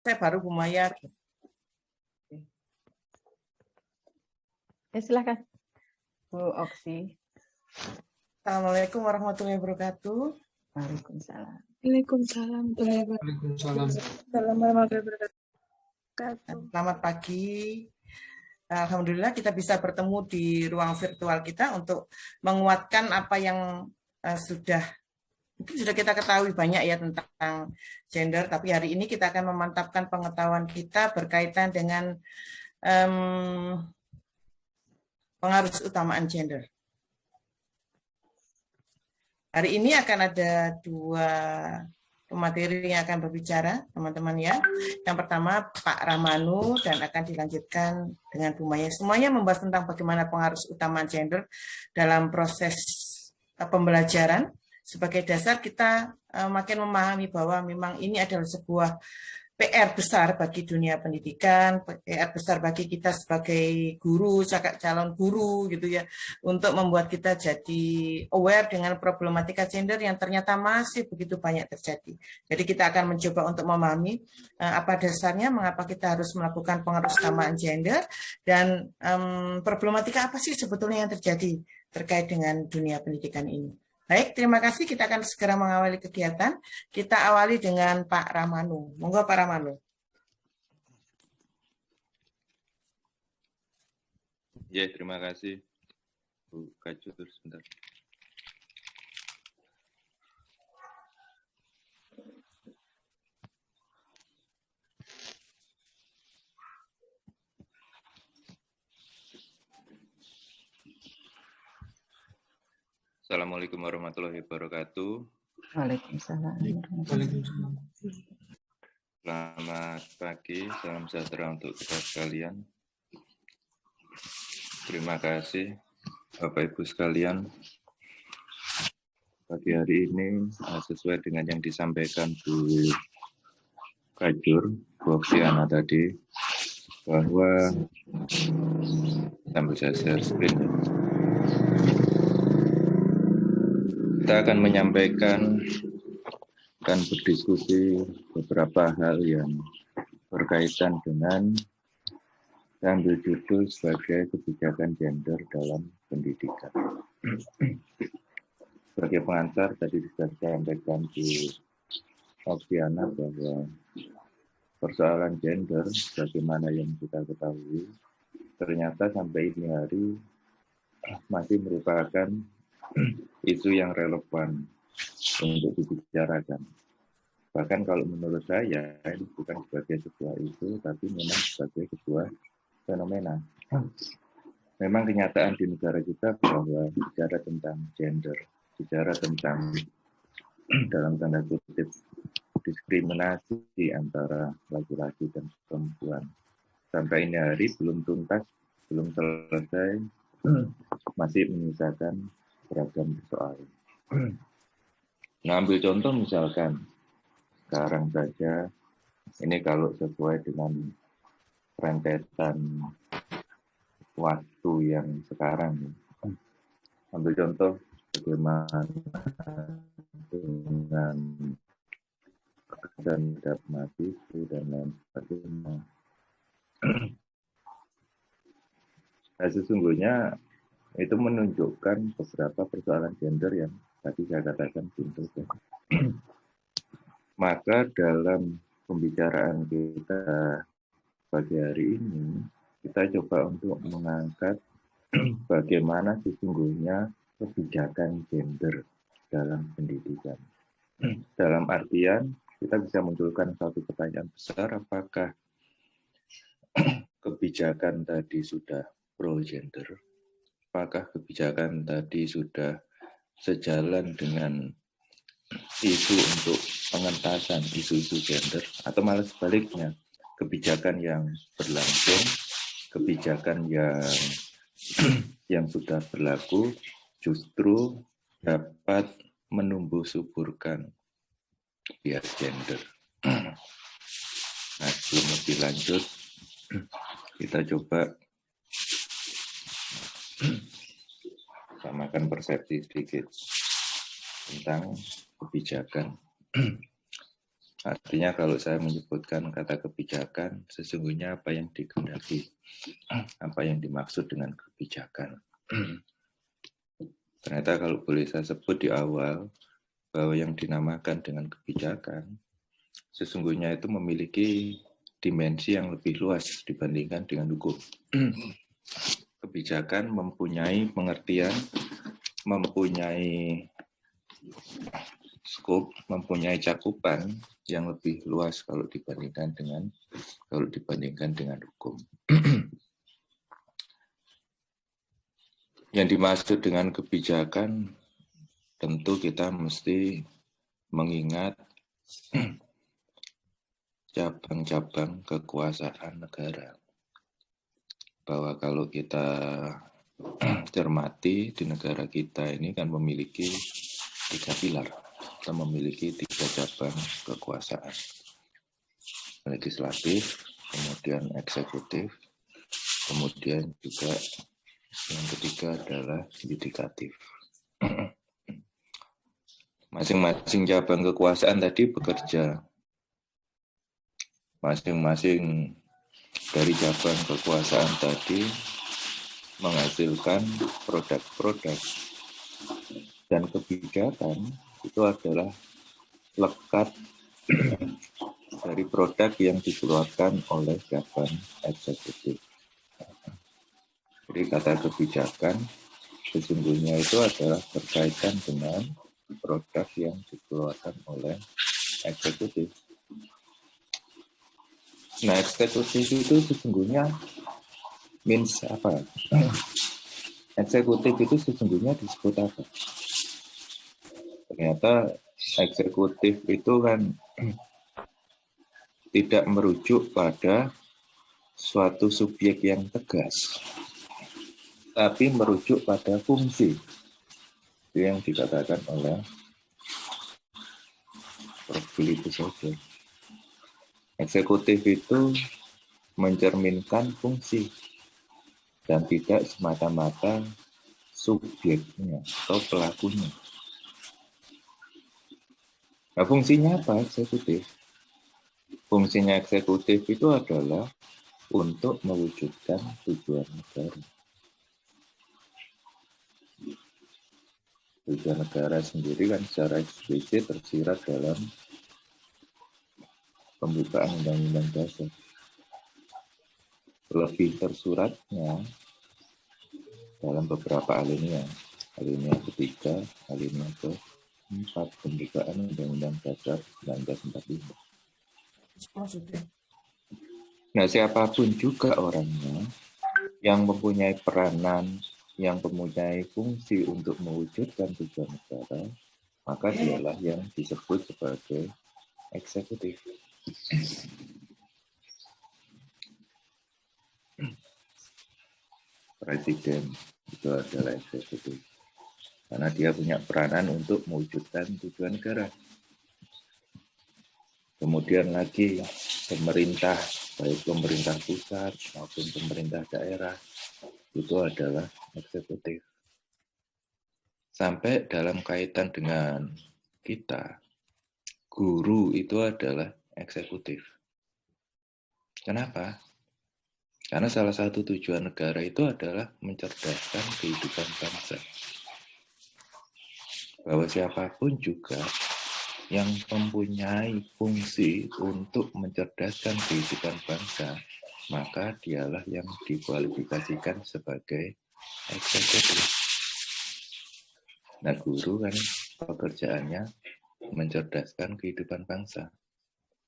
Saya baru Bu Mayar. Ya, silakan Bu Oksi. Assalamualaikum warahmatullahi wabarakatuh. Waalaikumsalam. Waalaikumsalam. Waalaikumsalam. Warahmatullahi wabarakatuh. Selamat pagi. Alhamdulillah kita bisa bertemu di ruang virtual kita untuk menguatkan apa yang mungkin sudah kita ketahui banyak ya tentang gender, tapi hari ini kita akan memantapkan pengetahuan kita berkaitan dengan pengaruh utamaan gender. Hari ini akan ada dua pemateri yang akan berbicara, teman-teman ya. Yang pertama Pak Ramanu dan akan dilanjutkan dengan Bu Maya. Semuanya membahas tentang bagaimana pengaruh utamaan gender dalam proses pembelajaran. Sebagai dasar kita makin memahami bahwa memang ini adalah sebuah PR besar bagi dunia pendidikan, PR besar bagi kita sebagai guru, calon guru gitu ya, untuk membuat kita jadi aware dengan problematika gender yang ternyata masih begitu banyak terjadi. Jadi kita akan mencoba untuk memahami apa dasarnya, mengapa kita harus melakukan pengaruh utamaan gender, dan problematika apa sih sebetulnya yang terjadi terkait dengan dunia pendidikan ini. Baik, terima kasih. Kita akan segera mengawali kegiatan. Kita awali dengan Pak Ramanu. Monggo Pak Ramanu. Ya, terima kasih Bu Kajur. Sebentar. Assalamualaikum warahmatullahi wabarakatuh. Waalaikumsalam. Waalaikumsalam. Selamat pagi, salam sejahtera untuk kita sekalian. Terima kasih Bapak Ibu sekalian. Pagi hari ini sesuai dengan yang disampaikan Bu Kajur, Bu Oksiana tadi, bahwa sambil saya share screen. Kita akan menyampaikan dan berdiskusi beberapa hal yang berkaitan dengan yang ambil judul sebagai kebijakan gender dalam pendidikan. Sebagai pengantar tadi sudah disampaikan di Oksiana bahwa persoalan gender bagaimana yang kita ketahui ternyata sampai ini hari masih merupakan isu yang relevan untuk dibicarakan. Bahkan kalau menurut saya, ini bukan sebagai sebuah isu, tapi memang sebagai sebuah fenomena. Memang kenyataan di negara kita bahwa bicara tentang gender, bicara tentang dalam tanda kutip diskriminasi antara laki-laki dan perempuan. Sampai ini hari belum tuntas, belum selesai, masih menyisakan beragam persoalan. Nah, ambil contoh misalkan sekarang saja, ini kalau sesuai dengan rentetan waktu yang sekarang, ambil contoh bagaimana dengan dan mati dan lain sebagainya. Nah, sesungguhnya itu menunjukkan beberapa persoalan gender yang tadi saya katakan timbul. Maka dalam pembicaraan kita pagi hari ini, kita coba untuk mengangkat bagaimana sesungguhnya kebijakan gender dalam pendidikan. Dalam artian, kita bisa munculkan satu pertanyaan besar, apakah kebijakan tadi sudah pro gender? Apakah kebijakan tadi sudah sejalan dengan isu untuk pengentasan isu-isu gender, atau malah sebaliknya, kebijakan yang berlangsung, kebijakan yang sudah berlaku justru dapat menumbuh suburkan bias gender. Nah, sebelum lebih lanjut, kita coba samakan persepsi sedikit tentang kebijakan. Artinya kalau saya menyebutkan kata kebijakan, sesungguhnya apa yang dikehendaki, apa yang dimaksud dengan kebijakan. Ternyata kalau boleh saya sebut di awal, bahwa yang dinamakan dengan kebijakan, sesungguhnya itu memiliki dimensi yang lebih luas dibandingkan dengan hukum. Kebijakan mempunyai pengertian, mempunyai skop, mempunyai cakupan yang lebih luas kalau dibandingkan dengan hukum. Yang dimaksud dengan kebijakan tentu kita mesti mengingat cabang-cabang kekuasaan negara. Bahwa kalau kita cermati di negara kita ini kan memiliki 3 pilar. Kita memiliki 3 cabang kekuasaan. Legislatif, kemudian eksekutif, kemudian juga yang ketiga adalah yudikatif. Masing-masing cabang kekuasaan tadi bekerja. Masing-masing dari cabang kekuasaan tadi menghasilkan produk-produk. Dan kebijakan itu adalah lekat dari produk yang dikeluarkan oleh cabang eksekutif. Jadi kata kebijakan sesungguhnya itu adalah berkaitan dengan produk yang dikeluarkan oleh eksekutif. Nah, eksekutif itu sesungguhnya means apa? Eksekutif itu sesungguhnya disebut apa? Ternyata eksekutif itu kan tidak merujuk pada suatu subjek yang tegas, tapi merujuk pada fungsi yang dikatakan oleh Prof. Philippus saja. Eksekutif itu mencerminkan fungsi dan tidak semata-mata subjeknya atau pelakunya. Nah, fungsinya apa eksekutif? Fungsinya eksekutif itu adalah untuk mewujudkan tujuan negara. Tujuan negara sendiri kan secara eksplisit tersirat dalam pembukaan Undang-Undang Dasar. Lebih tersuratnya dalam beberapa alinea. Alinea ketiga, alinea ke-4 pembukaan Undang-Undang Dasar 1945. Maksudnya. Nah, siapapun juga orangnya yang mempunyai peranan, yang mempunyai fungsi untuk mewujudkan tujuan negara, maka dialah yang disebut sebagai eksekutif. Presiden itu adalah eksekutif. Karena dia punya peranan untuk mewujudkan tujuan negara. Kemudian lagi pemerintah, baik pemerintah pusat maupun pemerintah daerah, itu adalah eksekutif. Sampai dalam kaitan dengan kita, guru itu adalah eksekutif. Kenapa? Karena salah satu tujuan negara itu adalah mencerdaskan kehidupan bangsa. Bahwa siapapun juga yang mempunyai fungsi untuk mencerdaskan kehidupan bangsa, maka dialah yang dikualifikasikan sebagai eksekutif. Nah, guru kan pekerjaannya mencerdaskan kehidupan bangsa.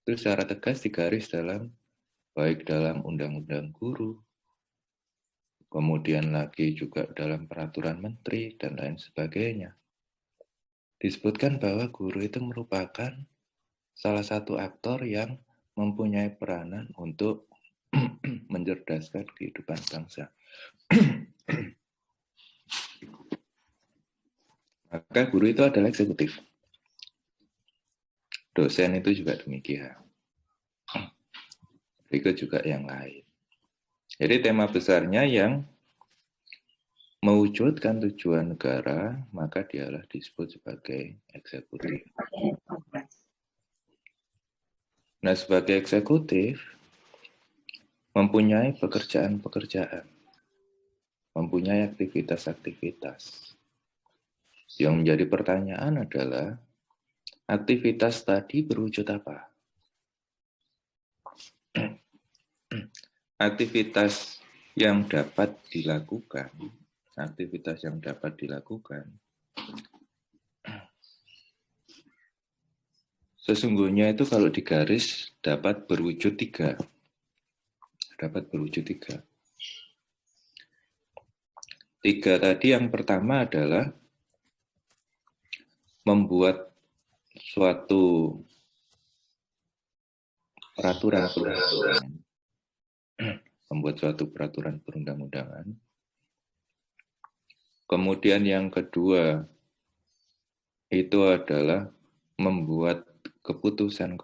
Itu secara tegas digaris baik dalam Undang-Undang Guru, kemudian lagi juga dalam peraturan menteri dan lain sebagainya. Disebutkan bahwa guru itu merupakan salah satu aktor yang mempunyai peranan untuk mencerdaskan kehidupan bangsa. Maka guru itu adalah eksekutif. Dosen itu juga demikian. Berikut juga yang lain. Jadi tema besarnya yang mewujudkan tujuan negara, maka dialah disebut sebagai eksekutif. Nah, sebagai eksekutif, mempunyai pekerjaan-pekerjaan, mempunyai aktivitas-aktivitas. Yang menjadi pertanyaan adalah, aktivitas tadi berwujud apa? Aktivitas yang dapat dilakukan, sesungguhnya itu kalau digaris dapat berwujud tiga. Tiga tadi, yang pertama adalah membuat suatu peraturan perundang-undangan. Kemudian yang kedua itu adalah membuat keputusan.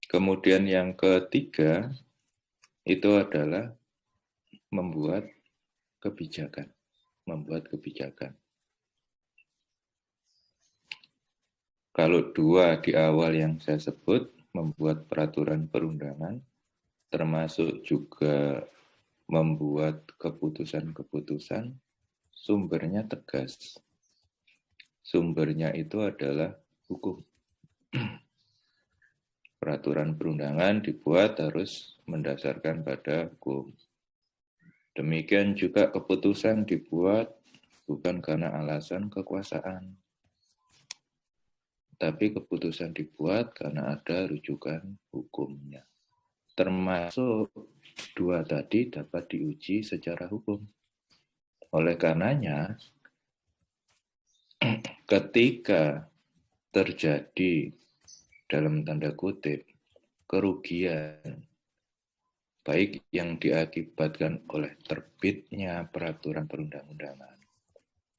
Kemudian yang ketiga itu adalah membuat kebijakan. Kalau dua di awal yang saya sebut, membuat peraturan perundangan, termasuk juga membuat keputusan-keputusan, sumbernya tegas. Sumbernya itu adalah hukum. Peraturan perundangan dibuat harus mendasarkan pada hukum. Demikian juga keputusan dibuat bukan karena alasan kekuasaan, tapi keputusan dibuat karena ada rujukan hukumnya. Termasuk dua tadi dapat diuji secara hukum. Oleh karenanya, ketika terjadi dalam tanda kutip kerugian, baik yang diakibatkan oleh terbitnya peraturan perundang-undangan,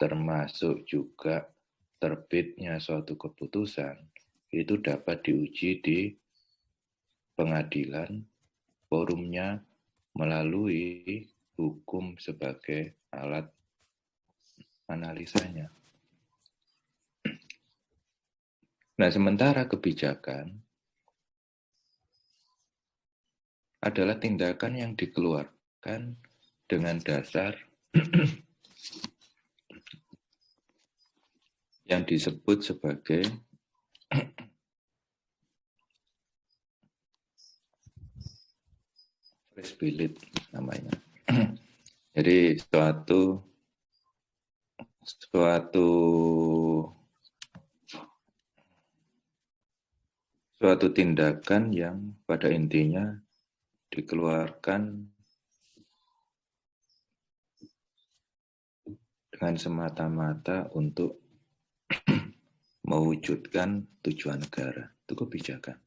termasuk juga terbitnya suatu keputusan, itu dapat diuji di pengadilan, forumnya melalui hukum sebagai alat analisanya. Nah, sementara kebijakan adalah tindakan yang dikeluarkan dengan dasar yang disebut sebagai res bilit namanya. Jadi suatu tindakan yang pada intinya dikeluarkan dengan semata-mata untuk mewujudkan tujuan negara. Itu kebijakan.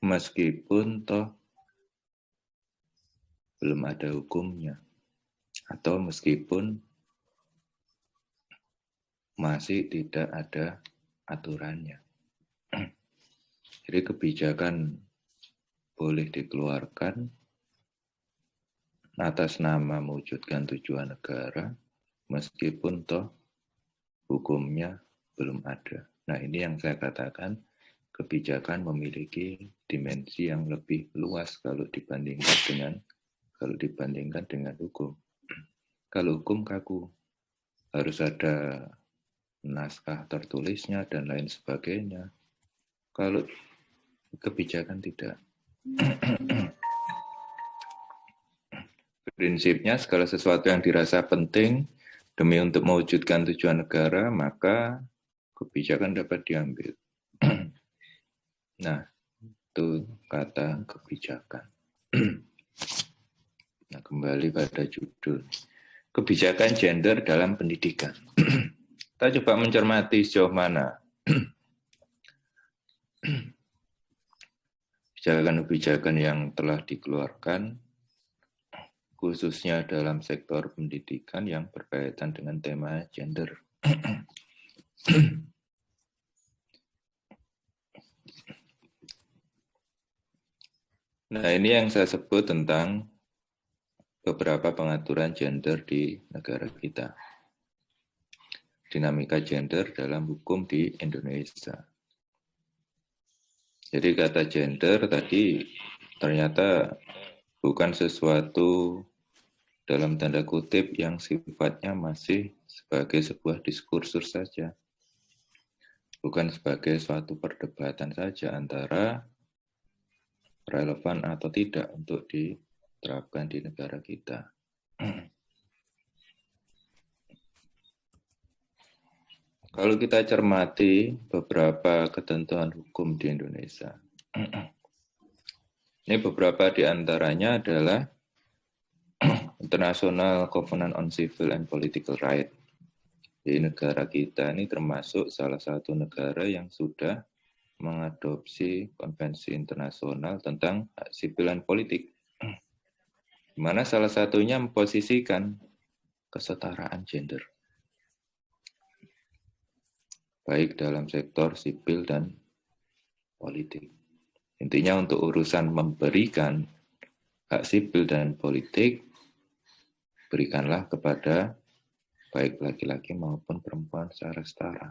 Meskipun toh belum ada hukumnya, atau meskipun masih tidak ada aturannya. Jadi kebijakan boleh dikeluarkan atas nama mewujudkan tujuan negara, meskipun toh hukumnya belum ada. Nah, ini yang saya katakan, kebijakan memiliki dimensi yang lebih luas kalau dibandingkan dengan hukum. Kalau hukum kaku, harus ada naskah tertulisnya dan lain sebagainya. Kalau kebijakan tidak. Prinsipnya segala sesuatu yang dirasa penting demi untuk mewujudkan tujuan negara, maka kebijakan dapat diambil. Nah, itu kata kebijakan. Nah, kembali pada judul. Kebijakan gender dalam pendidikan. Kita coba mencermati sejauh mana kebijakan-kebijakan yang telah dikeluarkan, khususnya dalam sektor pendidikan yang berkaitan dengan tema gender. Nah, ini yang saya sebut tentang beberapa pengaturan gender di negara kita. dinamika gender dalam hukum di Indonesia. Jadi kata gender tadi ternyata bukan sesuatu dalam tanda kutip yang sifatnya masih sebagai sebuah diskursus saja. Bukan sebagai suatu perdebatan saja antara relevan atau tidak untuk diterapkan di negara kita. Kalau kita cermati beberapa ketentuan hukum di Indonesia, ini beberapa di antaranya adalah International Covenant on Civil and Political Rights. Di negara kita ini termasuk salah satu negara yang sudah mengadopsi konvensi internasional tentang hak sipil dan politik, di mana salah satunya memposisikan kesetaraan gender, baik dalam sektor sipil dan politik. Intinya untuk urusan memberikan hak sipil dan politik, berikanlah kepada baik laki-laki maupun perempuan secara setara.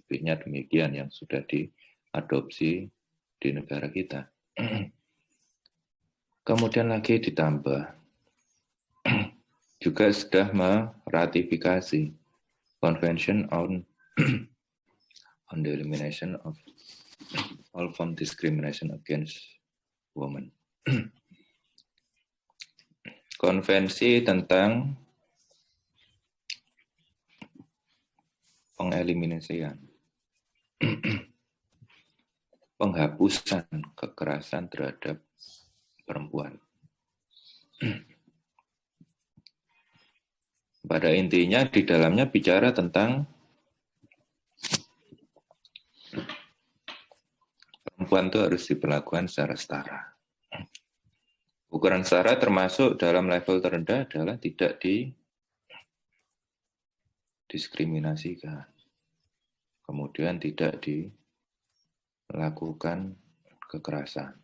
Intinya demikian yang sudah diadopsi di negara kita. Kemudian lagi ditambah, juga sudah meratifikasi Convention on the Elimination of All Form Discrimination Against Women. Konvensi tentang pengeliminasian, penghapusan kekerasan terhadap perempuan. Pada intinya di dalamnya bicara tentang perempuan itu harus diperlakukan secara setara. Ukuran setara termasuk dalam level terendah adalah tidak didiskriminasikan. Kemudian tidak dilakukan kekerasan.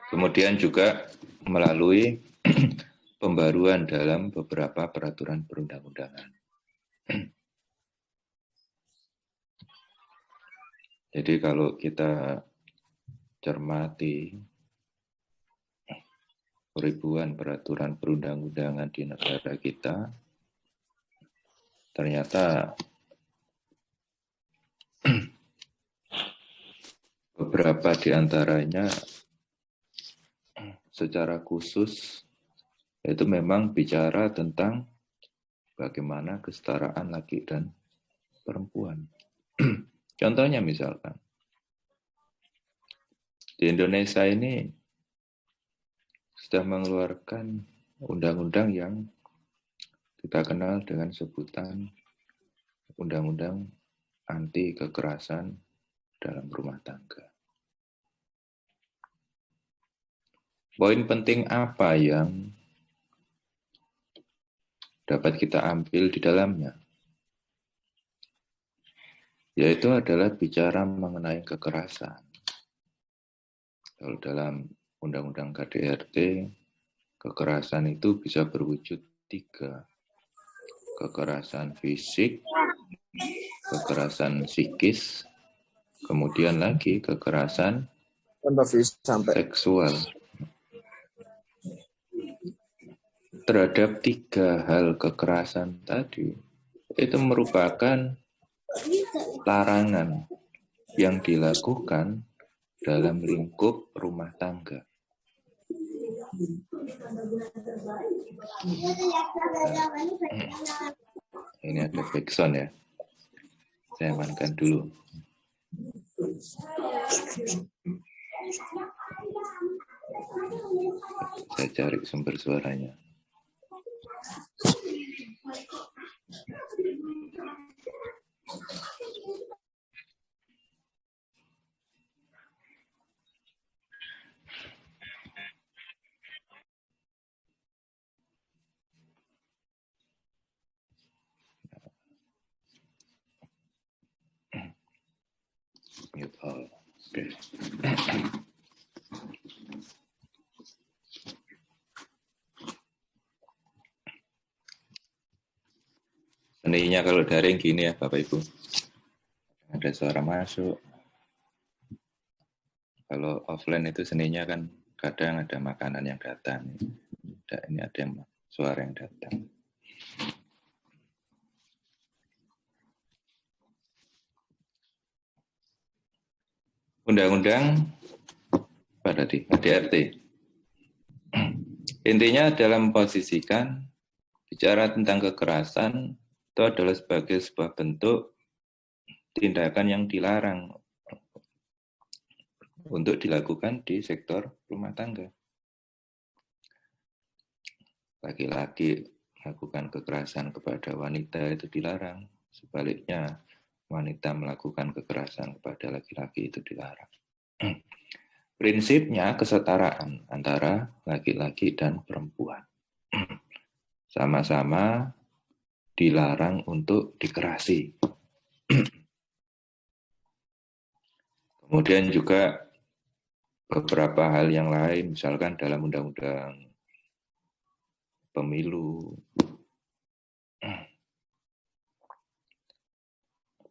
Kemudian juga melalui pembaruan dalam beberapa peraturan perundang-undangan. Jadi kalau kita cermati ribuan peraturan perundang-undangan di negara kita, ternyata beberapa di antaranya secara khusus itu memang bicara tentang bagaimana kesetaraan laki dan perempuan. Contohnya misalkan, di Indonesia ini sudah mengeluarkan undang-undang yang kita kenal dengan sebutan Undang-Undang Anti Kekerasan dalam Rumah Tangga. Poin penting apa yang dapat kita ambil di dalamnya? Yaitu adalah bicara mengenai kekerasan. Kalau dalam Undang-Undang KDRT, kekerasan itu bisa berwujud 3. Kekerasan fisik, kekerasan psikis, kemudian lagi kekerasan seksual. Terhadap 3 hal kekerasan tadi, itu merupakan larangan yang dilakukan dalam lingkup rumah tangga. Ini ada backsound ya. Saya amankan dulu. Saya cari sumber suaranya. Mute all. Oke. Seninya kalau daring gini ya Bapak Ibu. Ada suara masuk. Kalau offline itu seninya kan kadang ada makanan yang datang. Ini ada yang suara yang datang. Undang-undang apa tadi? ADRT. Intinya dalam memposisikan bicara tentang kekerasan itu adalah sebagai sebuah bentuk tindakan yang dilarang untuk dilakukan di sektor rumah tangga. Laki-laki melakukan kekerasan kepada wanita itu dilarang. Sebaliknya, wanita melakukan kekerasan kepada laki-laki itu dilarang. Prinsipnya kesetaraan antara laki-laki dan perempuan. Sama-sama dilarang untuk dikerasi. Kemudian juga beberapa hal yang lain, misalkan dalam undang-undang pemilu,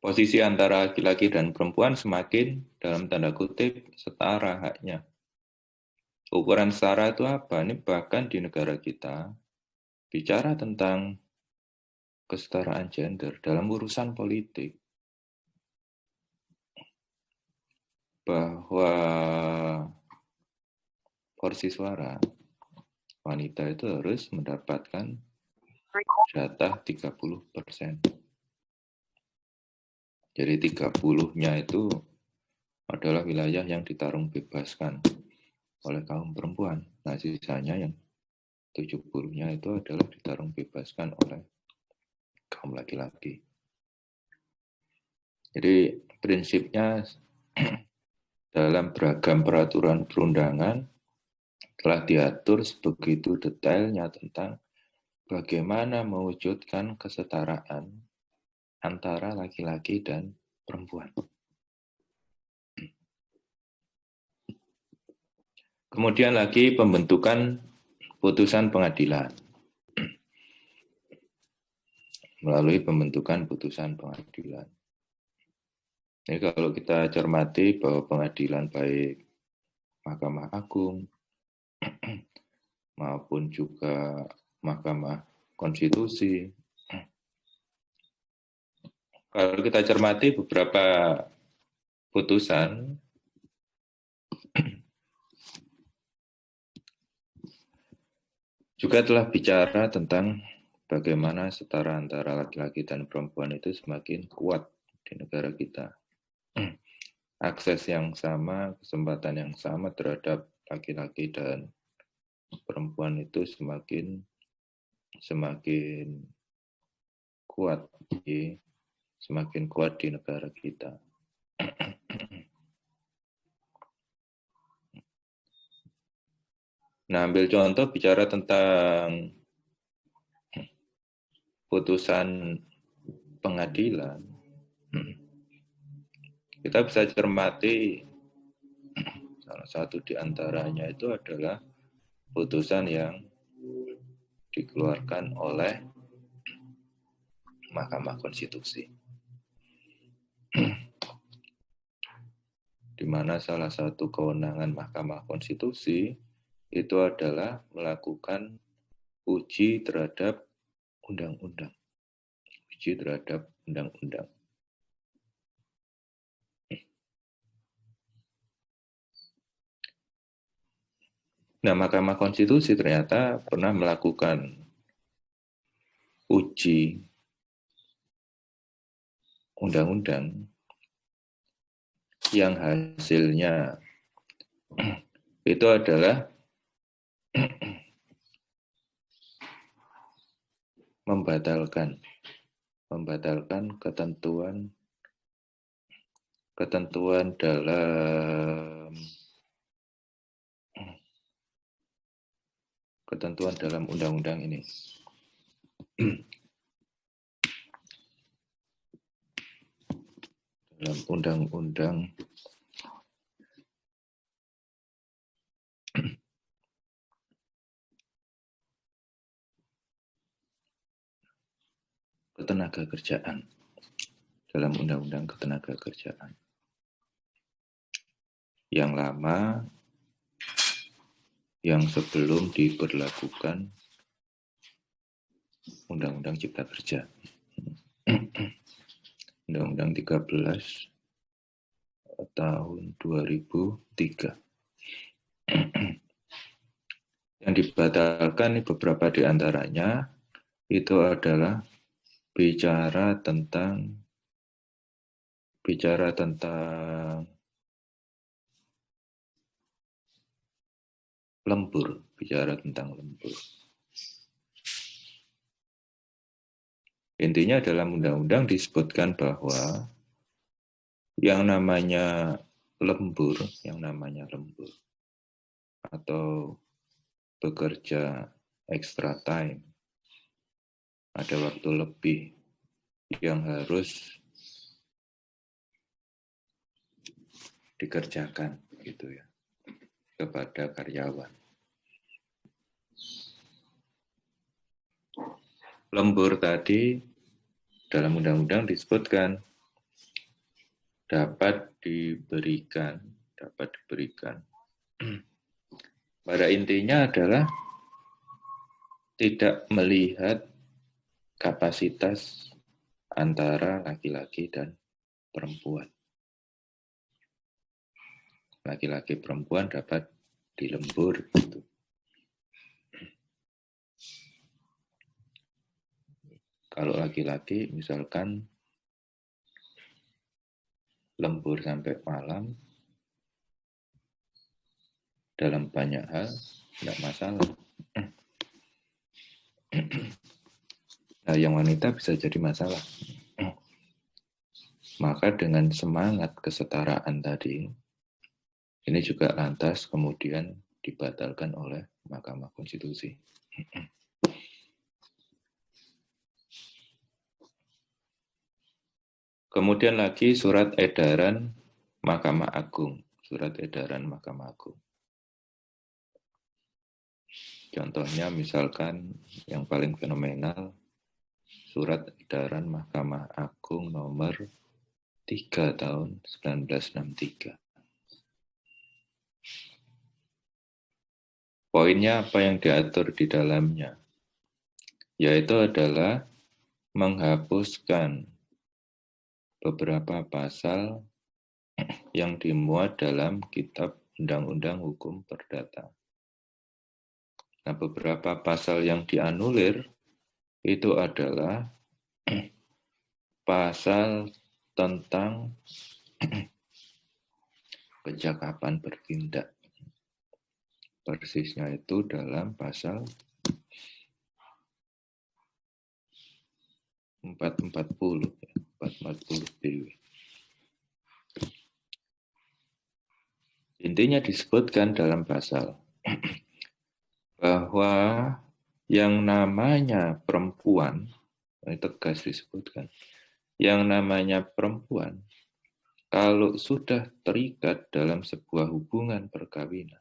posisi antara laki-laki dan perempuan semakin dalam tanda kutip setara haknya. Ukuran setara itu apa? Ini bahkan di negara kita bicara tentang kesetaraan gender dalam urusan politik, bahwa porsi suara wanita itu harus mendapatkan jatah 30%. Jadi 30-nya itu adalah wilayah yang ditarung bebaskan oleh kaum perempuan. Nah, sisanya yang 70-nya itu adalah ditarung bebaskan oleh kaum laki-laki. Jadi prinsipnya dalam beragam peraturan perundangan telah diatur sebegitu detailnya tentang bagaimana mewujudkan kesetaraan antara laki-laki dan perempuan. Kemudian lagi pembentukan putusan pengadilan. Melalui pembentukan putusan pengadilan. Ini kalau kita cermati bahwa pengadilan baik Mahkamah Agung maupun juga Mahkamah Konstitusi, kalau kita cermati beberapa putusan juga telah bicara tentang bagaimana setara antara laki-laki dan perempuan itu semakin kuat di negara kita. Akses yang sama, kesempatan yang sama terhadap laki-laki dan perempuan itu semakin kuat di negara kita. Nah, ambil contoh bicara tentang putusan pengadilan. Kita bisa cermati salah satu di antaranya itu adalah putusan yang dikeluarkan oleh Mahkamah Konstitusi. Di mana salah satu kewenangan Mahkamah Konstitusi itu adalah melakukan uji terhadap undang-undang. Uji terhadap undang-undang. Nah, Mahkamah Konstitusi ternyata pernah melakukan uji undang-undang yang hasilnya itu adalah membatalkan ketentuan dalam undang-undang ini. Dalam undang-undang Ketenagakerjaan dalam Undang-Undang Ketenagakerjaan. Yang lama, yang sebelum diberlakukan Undang-Undang Cipta Kerja. Undang-Undang 13 tahun 2003. Yang dibatalkan beberapa di antaranya itu adalah bicara tentang lembur, Intinya dalam undang-undang disebutkan bahwa yang namanya lembur atau bekerja extra time, ada waktu lebih yang harus dikerjakan gitu ya kepada karyawan. Lembur tadi dalam undang-undang disebutkan dapat diberikan. Pada intinya adalah tidak melihat kapasitas antara laki-laki dan perempuan. Laki-laki perempuan dapat dilembur gitu. Kalau laki-laki misalkan lembur sampai malam, dalam banyak hal tidak masalah. Nah, yang wanita bisa jadi masalah. Maka dengan semangat kesetaraan tadi, ini juga lantas kemudian dibatalkan oleh Mahkamah Konstitusi. Kemudian lagi surat edaran Mahkamah Agung. Contohnya misalkan yang paling fenomenal, surat edaran Mahkamah Agung nomor 3 tahun 1963. Poinnya apa yang diatur di dalamnya? Yaitu adalah menghapuskan beberapa pasal yang dimuat dalam Kitab Undang-Undang Hukum Perdata. Nah, beberapa pasal yang dianulir itu adalah pasal tentang kecakapan bertindak. Persisnya itu dalam pasal 440 BW. Intinya disebutkan dalam pasal bahwa yang namanya perempuan, ini tegas disebutkan, yang namanya perempuan kalau sudah terikat dalam sebuah hubungan perkawinan,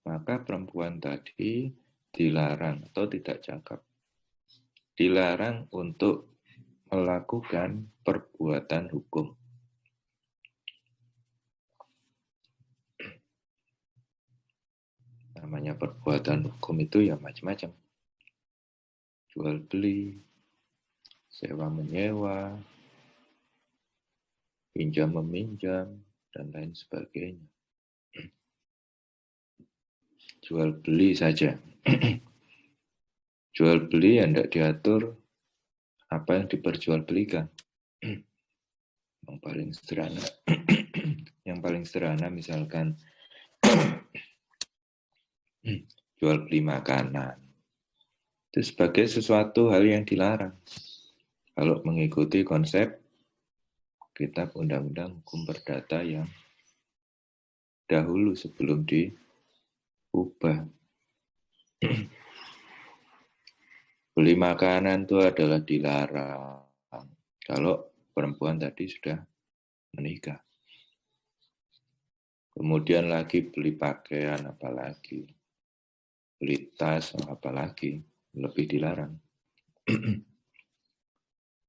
maka perempuan tadi dilarang atau tidak cakap. Dilarang untuk melakukan perbuatan hukum. Namanya perbuatan hukum itu ya macam-macam. Jual beli, sewa menyewa, pinjam meminjam, dan lain sebagainya. Jual beli saja. Jual beli yang tidak diatur apa yang diperjualbelikan. Yang paling sederhana misalkan jual beli makanan. Itu sebagai sesuatu hal yang dilarang. Kalau mengikuti konsep Kitab Undang-Undang Hukum Perdata yang dahulu sebelum diubah. Beli makanan itu adalah dilarang kalau perempuan tadi sudah menikah. Kemudian lagi beli pakaian apalagi, beli tas apalagi, lebih dilarang.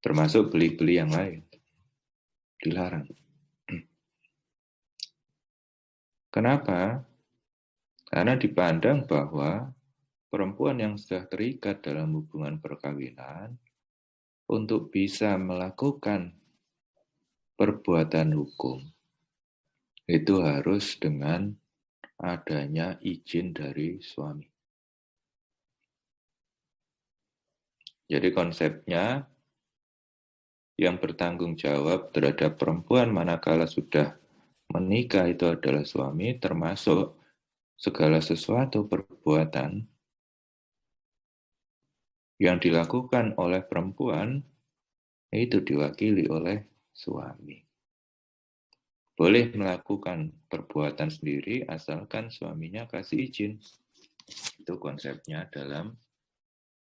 termasuk beli-beli yang lain. Dilarang. Kenapa? Karena dipandang bahwa perempuan yang sudah terikat dalam hubungan perkawinan untuk bisa melakukan perbuatan hukum itu harus dengan adanya izin dari suami. Jadi konsepnya yang bertanggung jawab terhadap perempuan manakala sudah menikah itu adalah suami, termasuk segala sesuatu perbuatan yang dilakukan oleh perempuan itu diwakili oleh suami. Boleh melakukan perbuatan sendiri asalkan suaminya kasih izin. Itu konsepnya dalam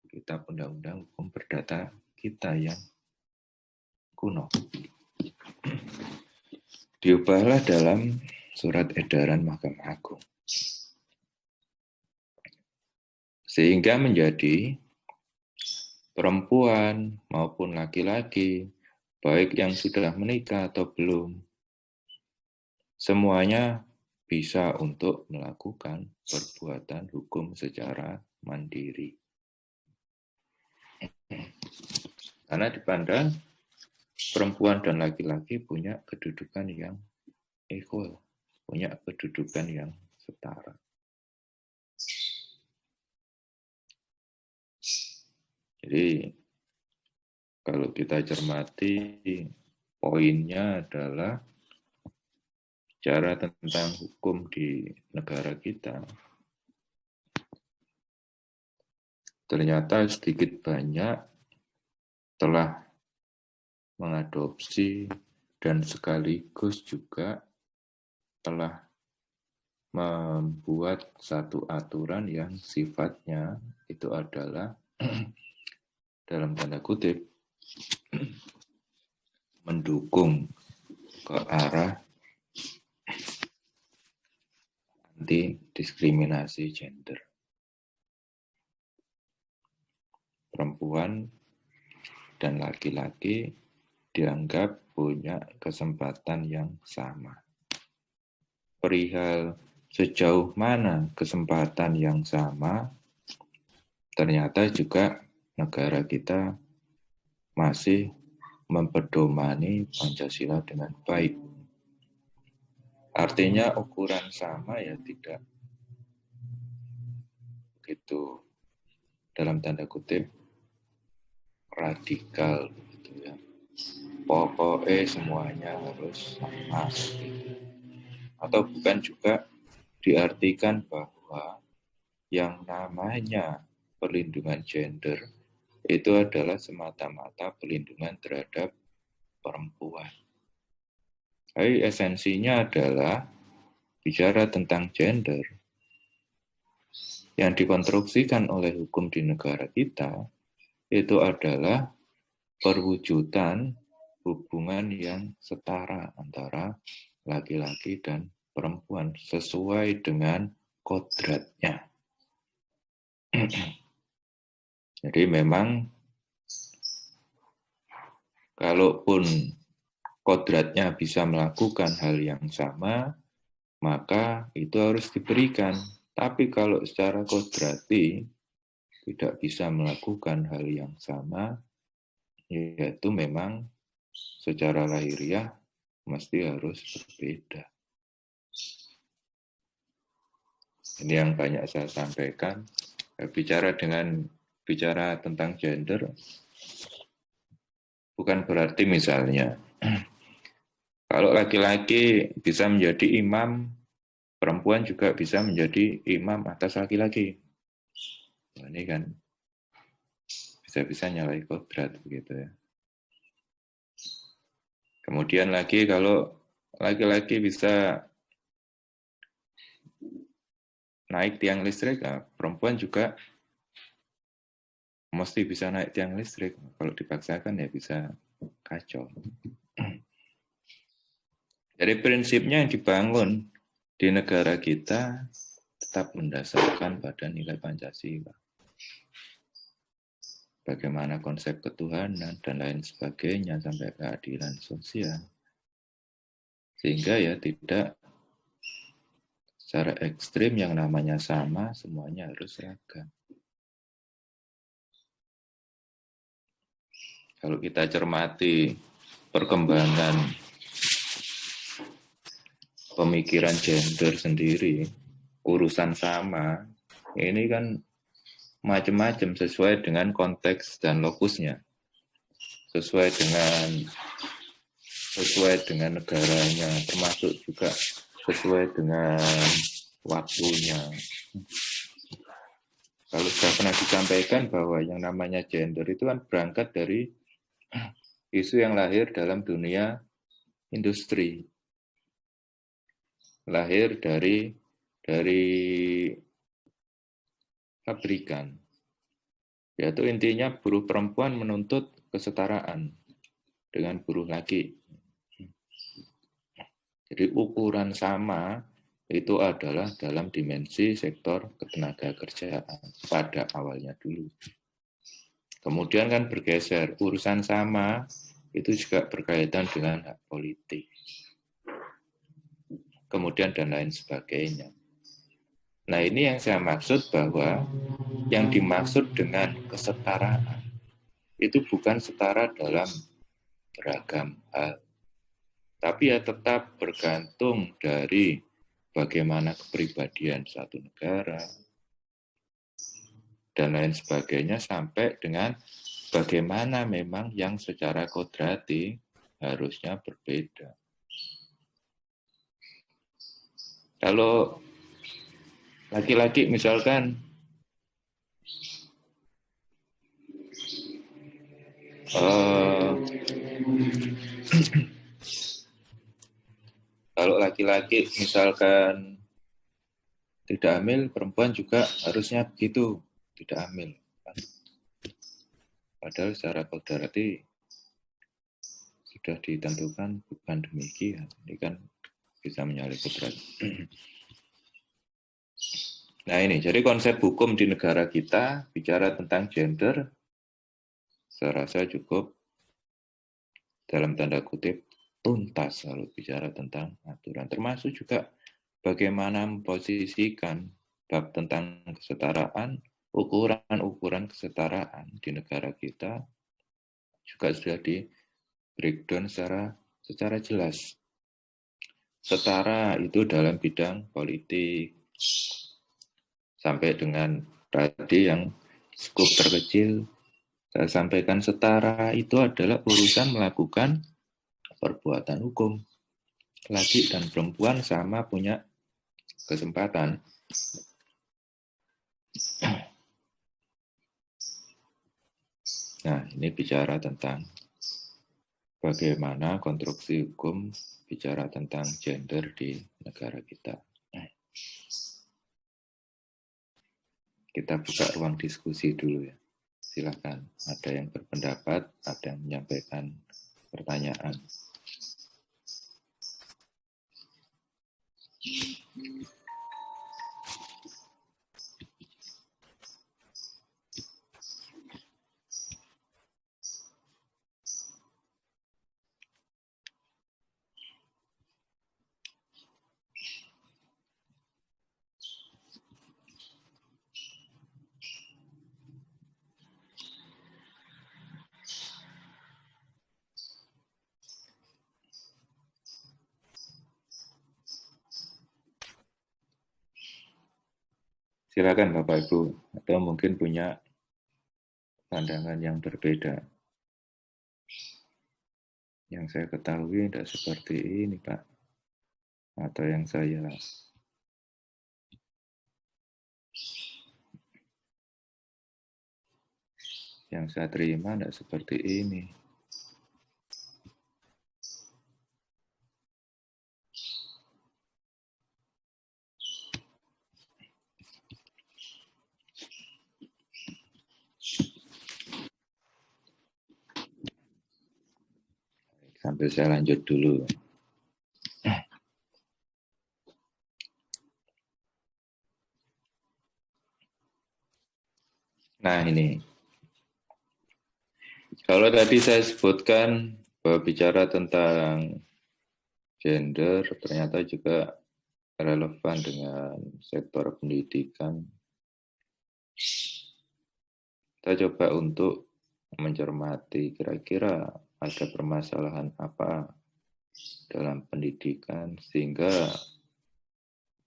Kitab Undang-Undang Hukum Perdata kita yang kuno. Diubahlah dalam Surat Edaran Mahkamah Agung. Sehingga menjadi perempuan maupun laki-laki, baik yang sudah menikah atau belum, semuanya bisa untuk melakukan perbuatan hukum secara mandiri. Karena dipandang perempuan dan laki-laki punya kedudukan yang equal, punya kedudukan yang setara. Jadi kalau kita cermati, poinnya adalah bicara tentang hukum di negara kita. Ternyata sedikit banyak telah mengadopsi dan sekaligus juga telah membuat satu aturan yang sifatnya itu adalah dalam tanda kutip mendukung ke arah anti diskriminasi gender. Perempuan dan laki-laki dianggap punya kesempatan yang sama. Perihal sejauh mana kesempatan yang sama, ternyata juga negara kita masih mempedomani Pancasila dengan baik. Artinya ukuran sama ya tidak begitu dalam tanda kutip radikal gitu ya. Pokoknya semuanya harus sama gitu. Atau bukan juga diartikan bahwa yang namanya perlindungan gender itu adalah semata-mata perlindungan terhadap perempuan. Tapi esensinya adalah bicara tentang gender yang dikonstruksikan oleh hukum di negara kita itu adalah perwujudan hubungan yang setara antara laki-laki dan perempuan sesuai dengan kodratnya. Jadi memang kalaupun kodratnya bisa melakukan hal yang sama, maka itu harus diberikan. Tapi kalau secara kodrati tidak bisa melakukan hal yang sama, yaitu memang secara lahiriah mesti harus berbeda. Ini yang banyak saya sampaikan. Bicara tentang gender, bukan berarti misalnya kalau laki-laki bisa menjadi imam, perempuan juga bisa menjadi imam atas laki-laki. Nah, ini kan bisa-bisa nyalahi kodrat begitu ya. Kemudian lagi kalau laki-laki bisa naik tiang listrik, nah, perempuan juga mesti bisa naik tiang listrik. Kalau dipaksakan ya bisa kacau. Jadi prinsipnya yang dibangun di negara kita tetap mendasarkan pada nilai Pancasila. bagaimana konsep ketuhanan, dan lain sebagainya, sampai keadilan sosial. Sehingga ya tidak secara ekstrim yang namanya sama, semuanya harus seragam. Kalau kita cermati perkembangan pemikiran gender sendiri, urusan sama, ini kan macam-macam sesuai dengan konteks dan lokusnya, sesuai dengan negaranya, termasuk juga sesuai dengan waktunya. Kalau sudah pernah disampaikan bahwa yang namanya gender itu kan berangkat dari isu yang lahir dalam dunia industri, lahir dari pabrikan, yaitu intinya buruh perempuan menuntut kesetaraan dengan buruh laki. Jadi ukuran sama itu adalah dalam dimensi sektor ketenaga kerjaan pada awalnya dulu. Kemudian kan bergeser, urusan sama itu juga berkaitan dengan hak politik. Kemudian dan lain sebagainya. Nah, ini yang saya maksud bahwa yang dimaksud dengan kesetaraan itu bukan setara dalam beragam hal. Tapi ya tetap bergantung dari bagaimana kepribadian satu negara, dan lain sebagainya, sampai dengan bagaimana memang yang secara kodrati harusnya berbeda. Kalau laki-laki misalkan kalau laki-laki misalkan tidak hamil, perempuan juga harusnya begitu, tidak hamil. Padahal secara kodrati sudah ditentukan bukan demikian. Ini kan bisa menyalahi kodrat. Nah ini, jadi konsep hukum di negara kita bicara tentang gender, saya rasa cukup dalam tanda kutip tuntas kalau bicara tentang aturan. Termasuk juga bagaimana memposisikan bab tentang kesetaraan, ukuran-ukuran kesetaraan di negara kita juga sudah di breakdown secara jelas. Setara itu dalam bidang politik, sampai dengan tadi yang skup terkecil, saya sampaikan setara itu adalah urusan melakukan perbuatan hukum. Laki dan perempuan sama punya kesempatan. Nah, ini bicara tentang bagaimana konstruksi hukum bicara tentang gender di negara kita. Kita buka ruang diskusi dulu ya. Silakan, ada yang berpendapat, ada yang menyampaikan pertanyaan. Silakan Bapak Ibu, atau mungkin punya pandangan yang berbeda. Yang saya ketahui tidak seperti ini, Pak. Atau yang saya terima tidak seperti ini. Sambil saya lanjut dulu. Nah ini, Kalau tadi saya sebutkan bahwa bicara tentang gender ternyata juga relevan dengan sektor pendidikan. Kita coba untuk mencermati kira-kira ada permasalahan apa dalam pendidikan sehingga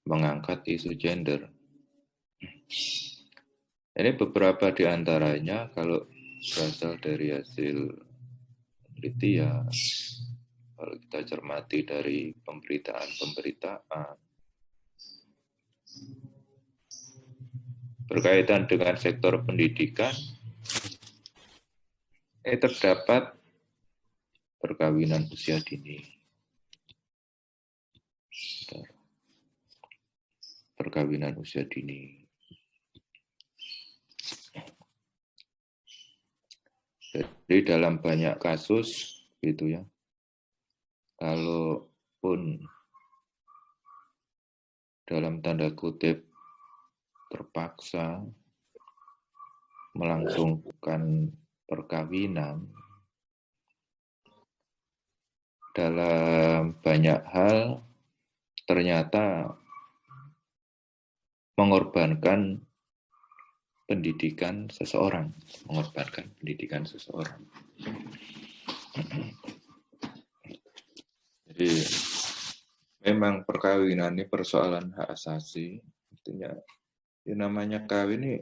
mengangkat isu gender. Ini beberapa di antaranya kalau berasal dari hasil penelitian, kalau kita cermati dari pemberitaan, berkaitan dengan sektor pendidikan, terdapat perkawinan usia dini. Perkawinan usia dini. Jadi dalam banyak kasus gitu ya, kalaupun dalam tanda kutip terpaksa melangsungkan perkawinan, dalam banyak hal ternyata mengorbankan pendidikan seseorang, Jadi memang perkawinan ini persoalan hak asasi, artinya yang namanya kawin ini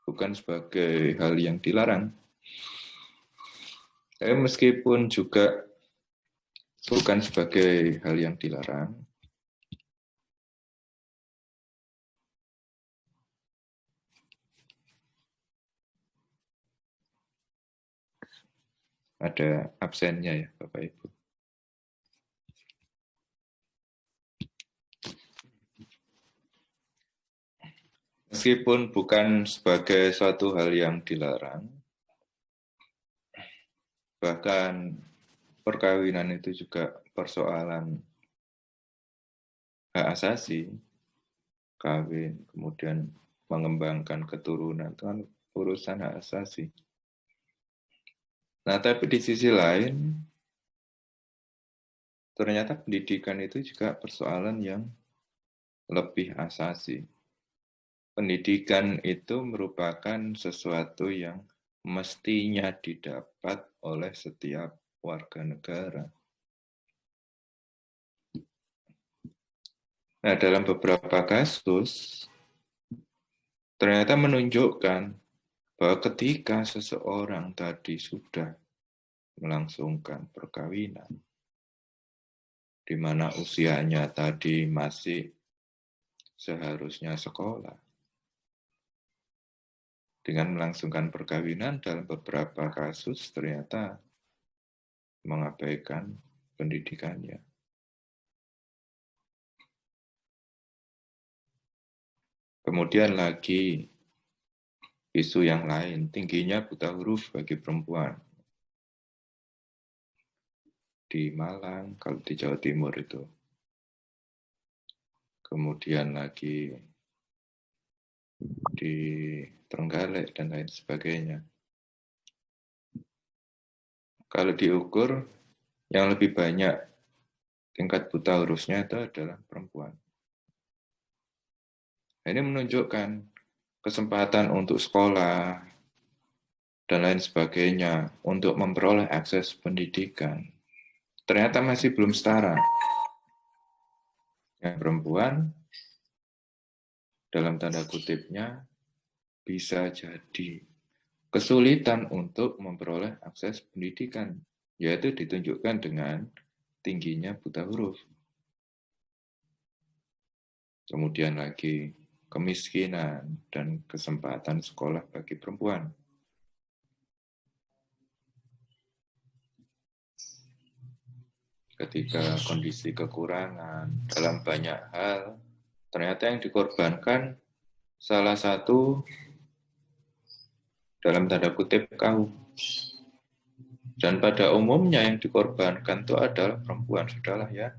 bukan sebagai hal yang dilarang. Tapi meskipun juga bukan sebagai hal yang dilarang, ada absennya ya Bapak Ibu. Meskipun bukan sebagai suatu hal yang dilarang, bahkan perkawinan itu juga persoalan hak asasi, kawin, kemudian mengembangkan keturunan, itu kan urusan hak asasi. Nah, tapi di sisi lain, ternyata pendidikan itu juga persoalan yang lebih asasi. Pendidikan itu merupakan sesuatu yang mestinya didapat oleh setiap warga negara. Nah, dalam beberapa kasus, ternyata menunjukkan bahwa ketika seseorang tadi sudah melangsungkan perkawinan, di mana usianya tadi masih seharusnya sekolah, dengan melangsungkan perkawinan dalam beberapa kasus ternyata mengabaikan pendidikannya. Kemudian lagi isu yang lain, tingginya buta huruf bagi perempuan. Di Malang, kalau di Jawa Timur itu. Kemudian lagi di Trenggalek dan lain sebagainya. Kalau diukur, yang lebih banyak tingkat buta hurufnya itu adalah perempuan. Ini menunjukkan kesempatan untuk sekolah dan lain sebagainya untuk memperoleh akses pendidikan. Ternyata masih belum setara. Yang perempuan, dalam tanda kutipnya, bisa jadi kesulitan untuk memperoleh akses pendidikan, yaitu ditunjukkan dengan tingginya buta huruf. Kemudian lagi kemiskinan dan kesempatan sekolah bagi perempuan. Ketika kondisi kekurangan dalam banyak hal, ternyata yang dikorbankan salah satu dalam tanda kutip kaum. Dan pada umumnya yang dikorbankan itu adalah perempuan. Sudahlah ya,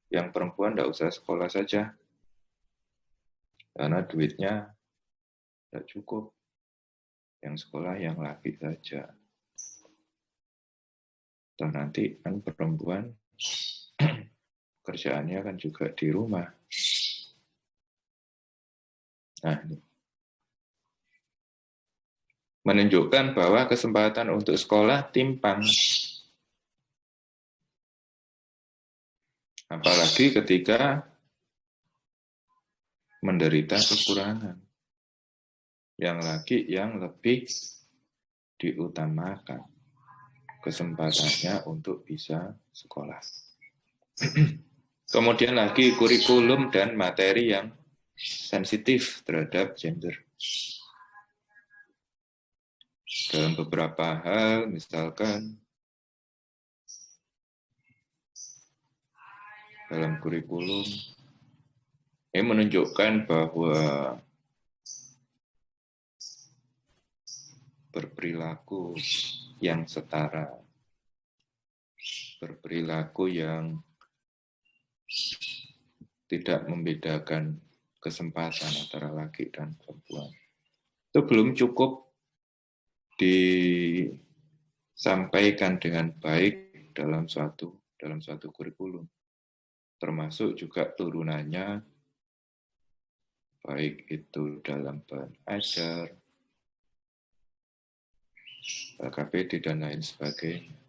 yang perempuan tidak usah sekolah saja. Karena duitnya tidak cukup. Yang sekolah yang laki saja. Toh nanti kan perempuan kerjaannya kan juga di rumah. Nah, ini menunjukkan bahwa kesempatan untuk sekolah timpang. Apalagi ketika menderita kekurangan. Yang lagi yang lebih diutamakan kesempatannya untuk bisa sekolah. Kemudian lagi kurikulum dan materi yang sensitif terhadap gender. Dalam beberapa hal, misalkan dalam kurikulum, ini menunjukkan bahwa berperilaku yang setara, berperilaku yang tidak membedakan kesempatan antara laki dan perempuan. Itu belum cukup disampaikan dengan baik dalam suatu kurikulum. Termasuk juga turunannya, baik itu dalam bahan ajar, LKPD, dan lain sebagainya.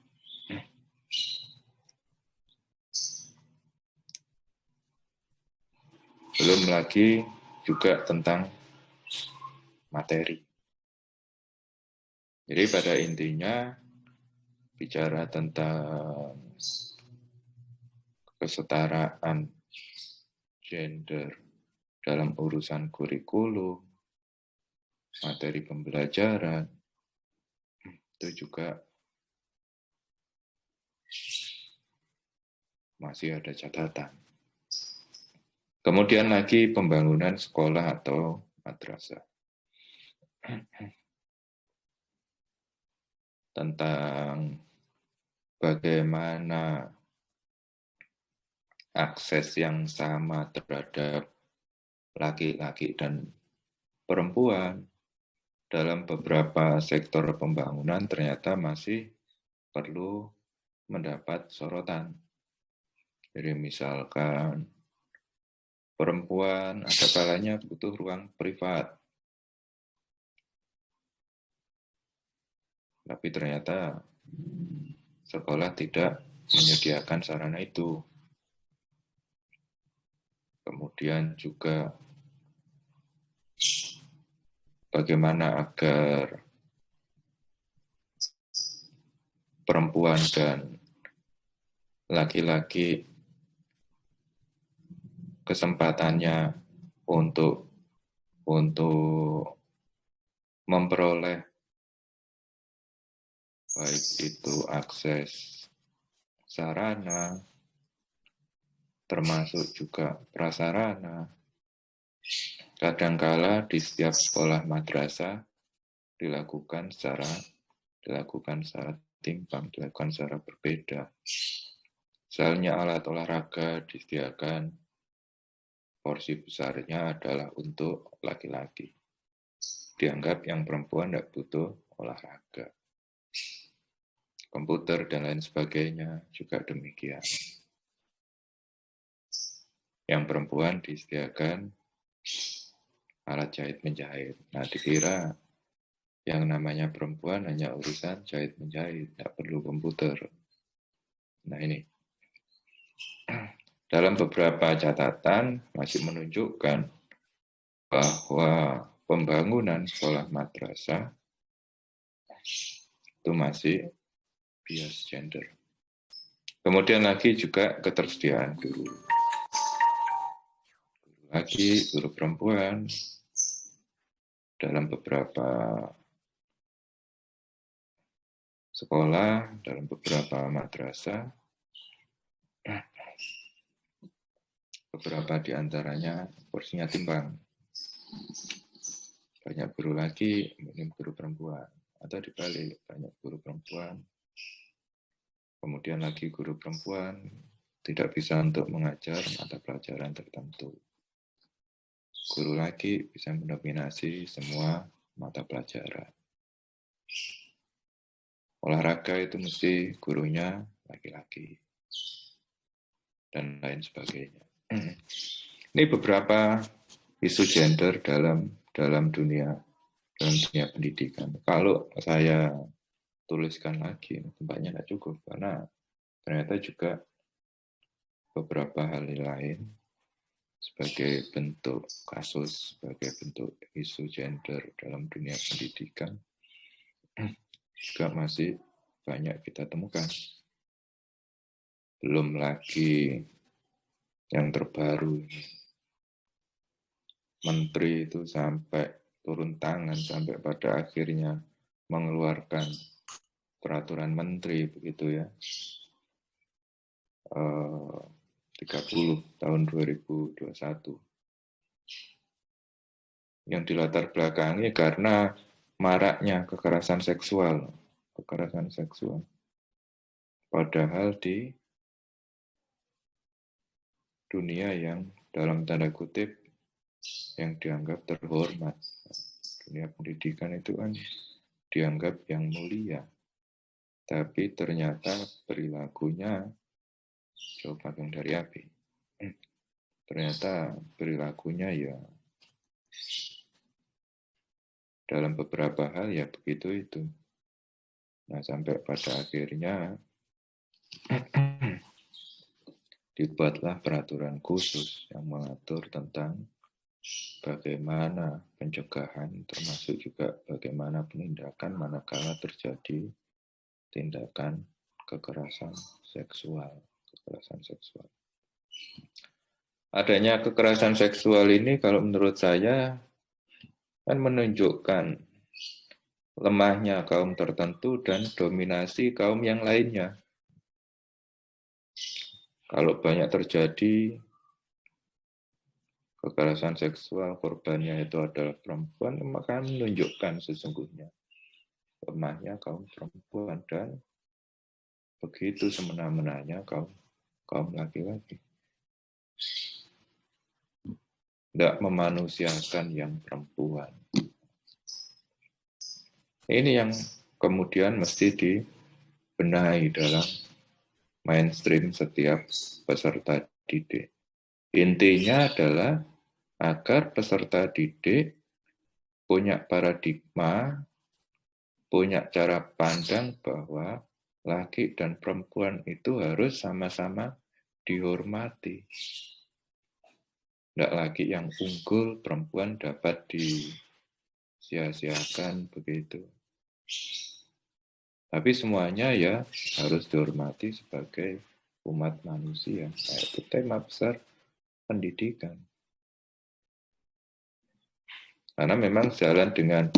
Belum lagi juga tentang materi. Jadi pada intinya, bicara tentang kesetaraan gender dalam urusan kurikulum, materi pembelajaran, itu juga masih ada catatan. Kemudian lagi pembangunan sekolah atau madrasah. Tentang bagaimana akses yang sama terhadap laki-laki dan perempuan dalam beberapa sektor pembangunan ternyata masih perlu mendapat sorotan. Jadi misalkan perempuan ada kalanya butuh ruang privat. Tapi ternyata sekolah tidak menyediakan sarana itu. Kemudian juga bagaimana agar perempuan dan laki-laki kesempatannya untuk memperoleh baik itu akses sarana, termasuk juga prasarana. Kadangkala di setiap sekolah madrasah dilakukan secara timpang, dilakukan secara berbeda. Misalnya alat olahraga disediakan, porsi besarnya adalah untuk laki-laki. Dianggap yang perempuan tidak butuh olahraga. Komputer dan lain sebagainya juga demikian. Yang perempuan disediakan alat jahit menjahit. Nah, dikira yang namanya perempuan hanya urusan jahit menjahit, tidak perlu komputer. Nah ini, dalam beberapa catatan masih menunjukkan bahwa pembangunan sekolah madrasah itu masih bias gender. Kemudian lagi juga ketersediaan guru. Lagi guru perempuan dalam beberapa sekolah, dalam beberapa madrasah, beberapa di antaranya porsinya timbang. Banyak guru lagi, minim guru perempuan. Atau dibalik, banyak guru perempuan, kemudian lagi guru perempuan tidak bisa untuk mengajar mata pelajaran tertentu. Guru lagi bisa mendominasi semua mata pelajaran. olahraga itu mesti gurunya laki-laki dan lain sebagainya. Ini beberapa isu gender dalam dunia pendidikan. Kalau saya tuliskan lagi, tempatnya nggak cukup karena ternyata juga beberapa hal lain sebagai bentuk kasus, sebagai bentuk isu gender dalam dunia pendidikan juga masih banyak kita temukan. Belum lagi yang terbaru, menteri itu sampai turun tangan, sampai pada akhirnya mengeluarkan peraturan menteri, begitu ya, 30 tahun 2021. Yang dilatar belakangi karena maraknya kekerasan seksual. Padahal di dunia yang dalam tanda kutip yang dianggap terhormat. Dunia pendidikan itu kan dianggap yang mulia. Tapi ternyata perilakunya jauh panggang dari api. Ternyata perilakunya ya dalam beberapa hal ya begitu itu. Nah, sampai pada akhirnya dibuatlah peraturan khusus yang mengatur tentang bagaimana pencegahan, termasuk juga bagaimana penindakan manakala terjadi tindakan kekerasan seksual. Adanya kekerasan seksual ini kalau menurut saya kan menunjukkan lemahnya kaum tertentu dan dominasi kaum yang lainnya. Kalau banyak terjadi kekerasan seksual, korbannya itu adalah perempuan, maka menunjukkan sesungguhnya lemahnya kaum perempuan dan begitu semena-menanya kaum laki-laki. Tidak memanusiakan yang perempuan. Ini yang kemudian mesti dibenahi dalam mainstream setiap peserta didik. Intinya adalah agar peserta didik punya paradigma, punya cara pandang bahwa laki dan perempuan itu harus sama-sama dihormati. Tidak lagi yang unggul, perempuan dapat disia-siakan begitu. Tapi semuanya ya harus dihormati sebagai umat manusia. Nah, itu tema besar pendidikan. Karena memang jalan dengan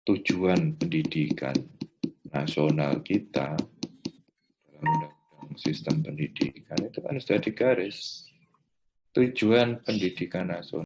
tujuan pendidikan nasional kita dalam undang-undang sistem pendidikan itu kan sudah digaris. Tujuan pendidikan nasional